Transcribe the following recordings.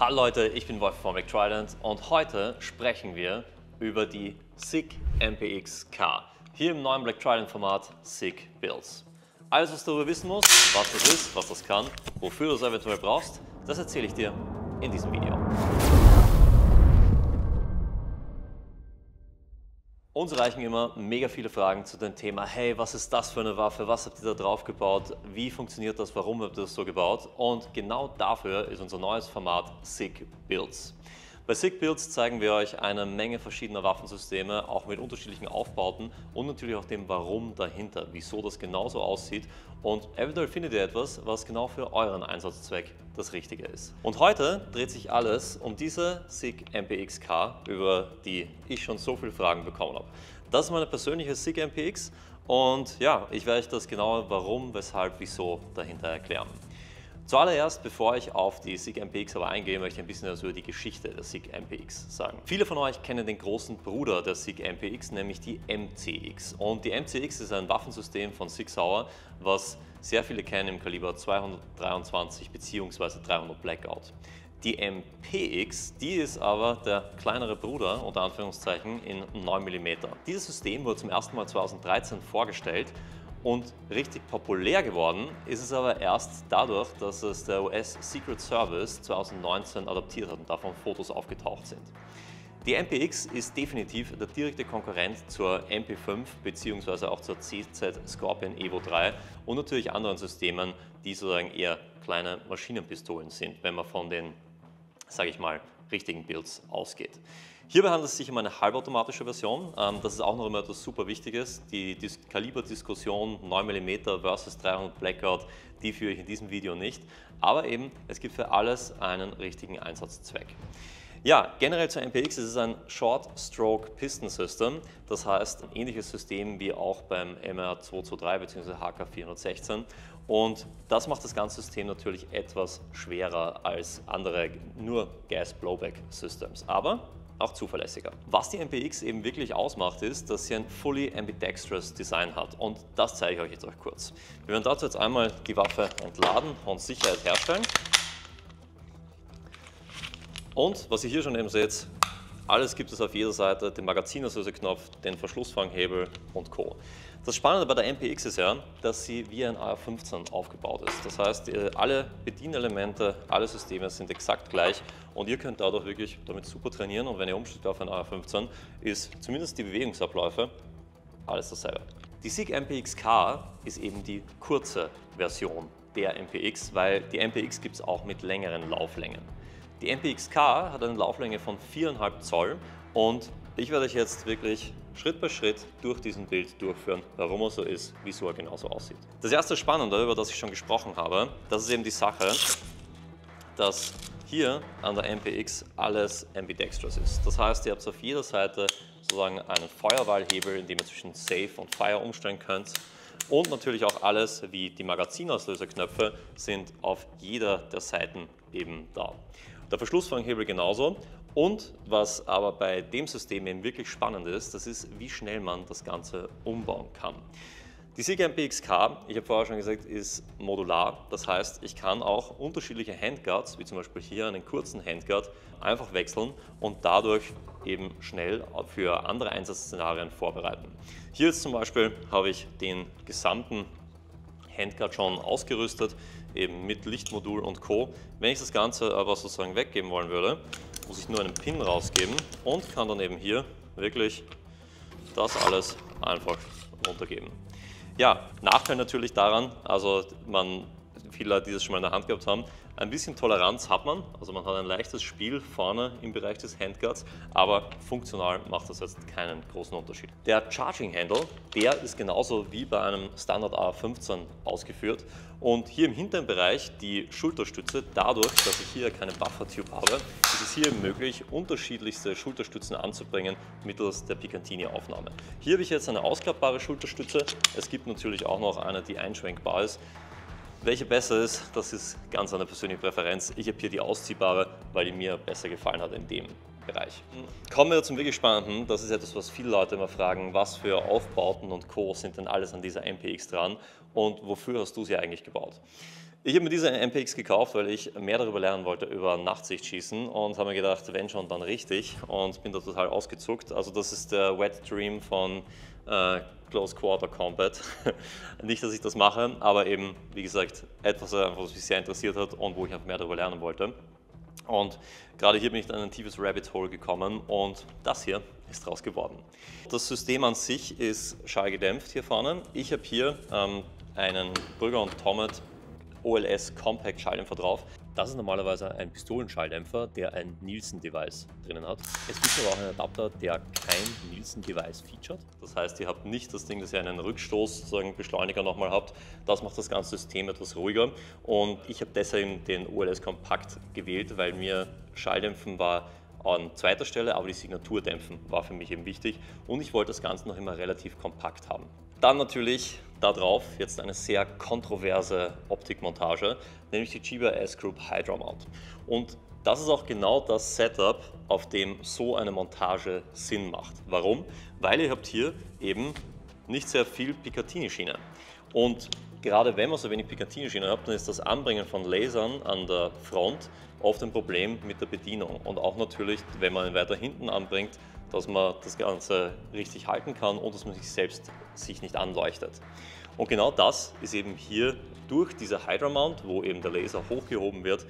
Hallo Leute, ich bin Wolf von McTrident und heute sprechen wir über die SICK MPX-K. Hier im neuen McTrident-Format SICK Builds. Alles, was du darüber wissen musst, was das ist, was das kann, wofür du es eventuell brauchst, das erzähle ich dir in diesem Video. Uns erreichen immer mega viele Fragen zu dem Thema, hey, was ist das für eine Waffe, was habt ihr da drauf gebaut, wie funktioniert das, warum habt ihr das so gebaut? Und genau dafür ist unser neues Format SICK Builds. Bei SICK Builds zeigen wir euch eine Menge verschiedener Waffensysteme, auch mit unterschiedlichen Aufbauten und natürlich auch dem Warum dahinter, wieso das genauso aussieht und eventuell findet ihr etwas, was genau für euren Einsatzzweck das Richtige ist. Und heute dreht sich alles um diese SICK MPX-K, über die ich schon so viele Fragen bekommen habe. Das ist meine persönliche SICK MPX und ja, ich werde euch das genaue Warum, weshalb, wieso dahinter erklären. Zuallererst, bevor ich auf die SICK MPX aber eingehe, möchte ich ein bisschen was über die Geschichte der SICK MPX sagen. Viele von euch kennen den großen Bruder der SICK MPX, nämlich die MCX. Und die MCX ist ein Waffensystem von SIG Sauer, was sehr viele kennen im Kaliber 223 bzw. 300 Blackout. Die MPX, die ist aber der kleinere Bruder, unter Anführungszeichen, in 9 mm. Dieses System wurde zum ersten Mal 2013 vorgestellt. Und richtig populär geworden ist es aber erst dadurch, dass es der US Secret Service 2019 adaptiert hat und davon Fotos aufgetaucht sind. Die MPX ist definitiv der direkte Konkurrent zur MP5 bzw. auch zur CZ Scorpion Evo 3 und natürlich anderen Systemen, die sozusagen eher kleine Maschinenpistolen sind, wenn man von den, sage ich mal, richtigen Builds ausgeht. Hierbei handelt es sich um eine halbautomatische Version. Das ist auch noch immer etwas super Wichtiges. Die Kaliberdiskussion 9 mm versus 300 Blackout, die führe ich in diesem Video nicht. Aber eben, es gibt für alles einen richtigen Einsatzzweck. Ja, generell zur MPX ist es ein Short Stroke Piston System. Das heißt, ein ähnliches System wie auch beim MR223 bzw. HK416. Und das macht das ganze System natürlich etwas schwerer als andere nur Gas Blowback Systems. Aber auch zuverlässiger. Was die MPX eben wirklich ausmacht, ist, dass sie ein fully ambidextrous Design hat und das zeige ich euch jetzt kurz. Wir werden dazu jetzt einmal die Waffe entladen und Sicherheit herstellen. Und was ihr hier schon eben seht, alles gibt es auf jeder Seite, den Magazinauslöseknopf, den Verschlussfanghebel und Co. Das Spannende bei der MPX ist ja, dass sie wie ein AR-15 aufgebaut ist. Das heißt, alle Bedienelemente, alle Systeme sind exakt gleich und ihr könnt dadurch wirklich damit super trainieren und wenn ihr umstellt auf ein AR-15, ist zumindest die Bewegungsabläufe alles dasselbe. Die SICK MPX-K ist eben die kurze Version der MPX, weil die MPX gibt es auch mit längeren Lauflängen. Die MPX-K hat eine Lauflänge von 4,5 Zoll und ich werde euch jetzt wirklich Schritt bei Schritt durch diesen Bild durchführen, warum er so ist, wieso er genauso aussieht. Das erste Spannende, über das ich schon gesprochen habe, das ist eben die Sache, dass hier an der MPX alles ambidextrous ist. Das heißt, ihr habt auf jeder Seite sozusagen einen Feuerwahlhebel, in dem ihr zwischen Safe und Fire umstellen könnt. Und natürlich auch alles, wie die Magazinauslöseknöpfe, sind auf jeder der Seiten eben da. Der Verschlussfanghebel genauso. Und was aber bei dem System eben wirklich spannend ist, das ist, wie schnell man das Ganze umbauen kann. Die SICK MPX-K, ich habe vorher schon gesagt, ist modular. Das heißt, ich kann auch unterschiedliche Handguards, wie zum Beispiel hier einen kurzen Handguard, einfach wechseln und dadurch eben schnell für andere Einsatzszenarien vorbereiten. Hier jetzt zum Beispiel habe ich den gesamten Handguard schon ausgerüstet, eben mit Lichtmodul und Co. Wenn ich das Ganze aber sozusagen weggeben wollen würde, muss ich nur einen Pin rausgeben und kann dann eben hier wirklich das alles einfach runtergeben. Ja, Nachteil natürlich daran, also viele Leute, die das schon mal in der Hand gehabt haben, ein bisschen Toleranz hat man, also man hat ein leichtes Spiel vorne im Bereich des Handguards, aber funktional macht das jetzt keinen großen Unterschied. Der Charging Handle, der ist genauso wie bei einem Standard AR-15 ausgeführt und hier im hinteren Bereich die Schulterstütze, dadurch, dass ich hier keine Buffer-Tube habe, ist es hier möglich, unterschiedlichste Schulterstützen anzubringen mittels der Picatinny-Aufnahme. Hier habe ich jetzt eine ausklappbare Schulterstütze, es gibt natürlich auch noch eine, die einschwenkbar ist. Welche besser ist, das ist ganz eine persönliche Präferenz. Ich habe hier die ausziehbare, weil die mir besser gefallen hat in dem Bereich. Kommen wir zum wirklich Spannenden. Das ist etwas, was viele Leute immer fragen, was für Aufbauten und Co. sind denn alles an dieser MPX dran und wofür hast du sie eigentlich gebaut? Ich habe mir diese MPX gekauft, weil ich mehr darüber lernen wollte, über Nachtsichtschießen und habe mir gedacht, wenn schon, dann richtig und bin da total ausgezuckt. Also das ist der Wet Dream von Close Quarter Combat. Nicht, dass ich das mache, aber eben, wie gesagt, etwas, was mich sehr interessiert hat und wo ich einfach mehr darüber lernen wollte. Und gerade hier bin ich in ein tiefes Rabbit Hole gekommen und das hier ist draus geworden. Das System an sich ist schallgedämpft hier vorne. Ich habe hier einen Brügger und Tomet OLS Compact Schalldämpfer drauf. Das ist normalerweise ein Pistolenschalldämpfer, der ein Nielsen-Device drinnen hat. Es gibt aber auch einen Adapter, der kein Nielsen-Device featuret. Das heißt, ihr habt nicht das Ding, dass ihr einen Rückstoß, sozusagen Beschleuniger nochmal habt. Das macht das ganze System etwas ruhiger. Und ich habe deshalb den OLS Compact gewählt, weil mir Schalldämpfen war an zweiter Stelle, aber die Signaturdämpfen war für mich eben wichtig. Und ich wollte das Ganze noch immer relativ kompakt haben. Dann natürlich darauf jetzt eine sehr kontroverse Optikmontage, nämlich die Chiba S-Group Hydra Mount. Und das ist auch genau das Setup, auf dem so eine Montage Sinn macht. Warum? Weil ihr habt hier eben nicht sehr viel Picatinny-Schiene. Und gerade wenn man so wenig Picatinny-Schiene habt, dann ist das Anbringen von Lasern an der Front oft ein Problem mit der Bedienung. Und auch natürlich, wenn man ihn weiter hinten anbringt, dass man das Ganze richtig halten kann und dass man sich selbst nicht anleuchtet. Und genau das ist eben hier durch diese Hydra Mount, wo eben der Laser hochgehoben wird,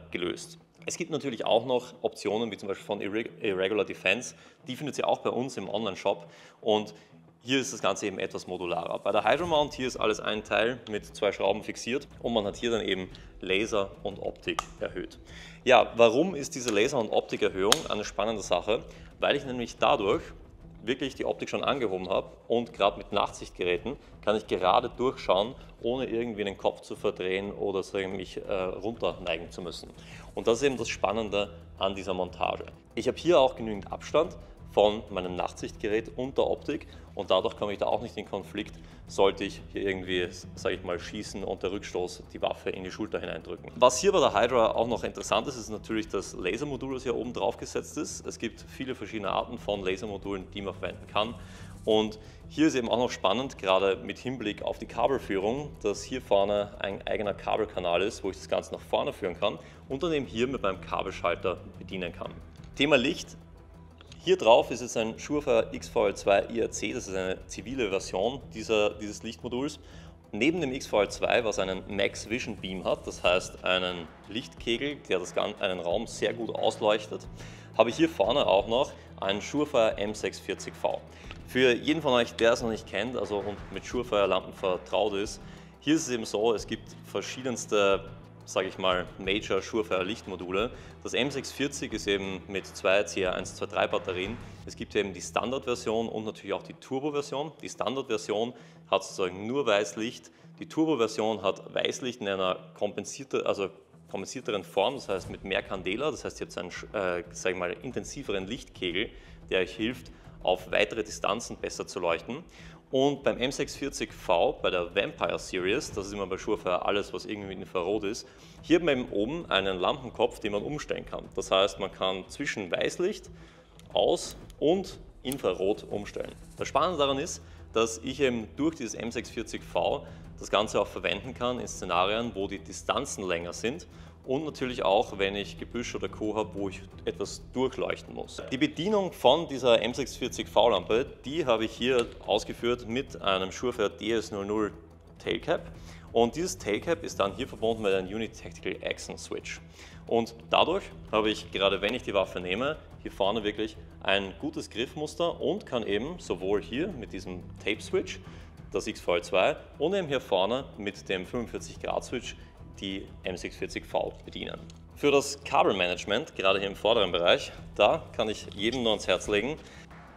gelöst. Es gibt natürlich auch noch Optionen, wie zum Beispiel von Irregular Defense. Die findet ihr auch bei uns im Online-Shop. Und hier ist das Ganze eben etwas modularer. Bei der Hydra Mount hier ist alles ein Teil mit 2 Schrauben fixiert und man hat hier dann eben Laser und Optik erhöht. Ja, warum ist diese Laser- und Optikerhöhung eine spannende Sache? Weil ich nämlich dadurch wirklich die Optik schon angehoben habe und gerade mit Nachtsichtgeräten kann ich gerade durchschauen, ohne irgendwie den Kopf zu verdrehen oder mich runterneigen zu müssen. Und das ist eben das Spannende an dieser Montage. Ich habe hier auch genügend Abstand von meinem Nachtsichtgerät und der Optik und dadurch komme ich da auch nicht in Konflikt, sollte ich hier irgendwie, sage ich mal, schießen und der Rückstoß die Waffe in die Schulter hineindrücken. Was hier bei der Hydra auch noch interessant ist, ist natürlich das Lasermodul, das hier oben drauf gesetzt ist. Es gibt viele verschiedene Arten von Lasermodulen, die man verwenden kann. Und hier ist eben auch noch spannend, gerade mit Hinblick auf die Kabelführung, dass hier vorne ein eigener Kabelkanal ist, wo ich das Ganze nach vorne führen kann und dann eben hier mit meinem Kabelschalter bedienen kann. Thema Licht. Hier drauf ist jetzt ein Surefire XVL2 IRC, das ist eine zivile Version dieses Lichtmoduls. Neben dem XVL2, was einen Max Vision Beam hat, das heißt einen Lichtkegel, der einen Raum sehr gut ausleuchtet, habe ich hier vorne auch noch einen Surefire M640V. Für jeden von euch, der es noch nicht kennt, also und mit Surefire-Lampen vertraut ist, hier ist es eben so, es gibt verschiedenste, sage ich mal, Major Surefire Lichtmodule. Das M640 ist eben mit 2 CR123 Batterien. Es gibt eben die Standardversion und natürlich auch die Turbo-Version. Die Standardversion hat sozusagen nur Weißlicht. Die Turbo-Version hat Weißlicht in einer kompensierteren Form, das heißt mit mehr Candela. Das heißt, ihr habt einen, sage ich mal, intensiveren Lichtkegel, der euch hilft, auf weitere Distanzen besser zu leuchten. Und beim M640V, bei der Vampire Series, das ist immer bei Surefire alles, was irgendwie Infrarot ist, hier hat man eben oben einen Lampenkopf, den man umstellen kann. Das heißt, man kann zwischen Weißlicht, Aus- und Infrarot umstellen. Das Spannende daran ist, dass ich eben durch dieses M640V das Ganze auch verwenden kann in Szenarien, wo die Distanzen länger sind und natürlich auch, wenn ich Gebüsch oder Co. habe, wo ich etwas durchleuchten muss. Die Bedienung von dieser M640V-Lampe, die habe ich hier ausgeführt mit einem Surefire DS00 Tailcap. Und dieses Tailcap ist dann hier verbunden mit einem Unity Tactical Accent Switch. Und dadurch habe ich, gerade wenn ich die Waffe nehme, hier vorne wirklich ein gutes Griffmuster und kann eben sowohl hier mit diesem Tape Switch, das XVL2, und eben hier vorne mit dem 45°-Switch die M640V bedienen. Für das Kabelmanagement, gerade hier im vorderen Bereich, da kann ich jedem nur ans Herz legen,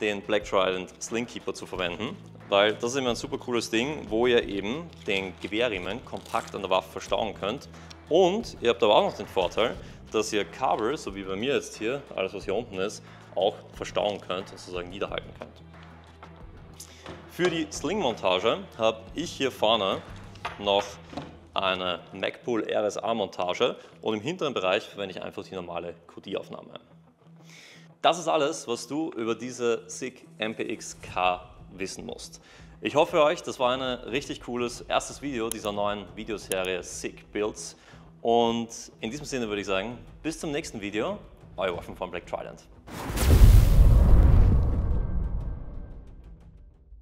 den Black Trident Sling Keeper zu verwenden, weil das ist immer ein super cooles Ding, wo ihr eben den Gewehrriemen kompakt an der Waffe verstauen könnt. Und ihr habt aber auch noch den Vorteil, dass ihr Kabel, so wie bei mir jetzt hier, alles was hier unten ist, auch verstauen könnt und sozusagen niederhalten könnt. Für die Sling-Montage habe ich hier vorne noch eine Magpul RSA-Montage und im hinteren Bereich verwende ich einfach die normale QD-Aufnahme. Das ist alles, was du über diese SICK MPX-K wissen musst. Ich hoffe euch, das war ein richtig cooles erstes Video dieser neuen Videoserie Sick Builds. Und in diesem Sinne würde ich sagen, bis zum nächsten Video, euer Wolfen von Black Trident.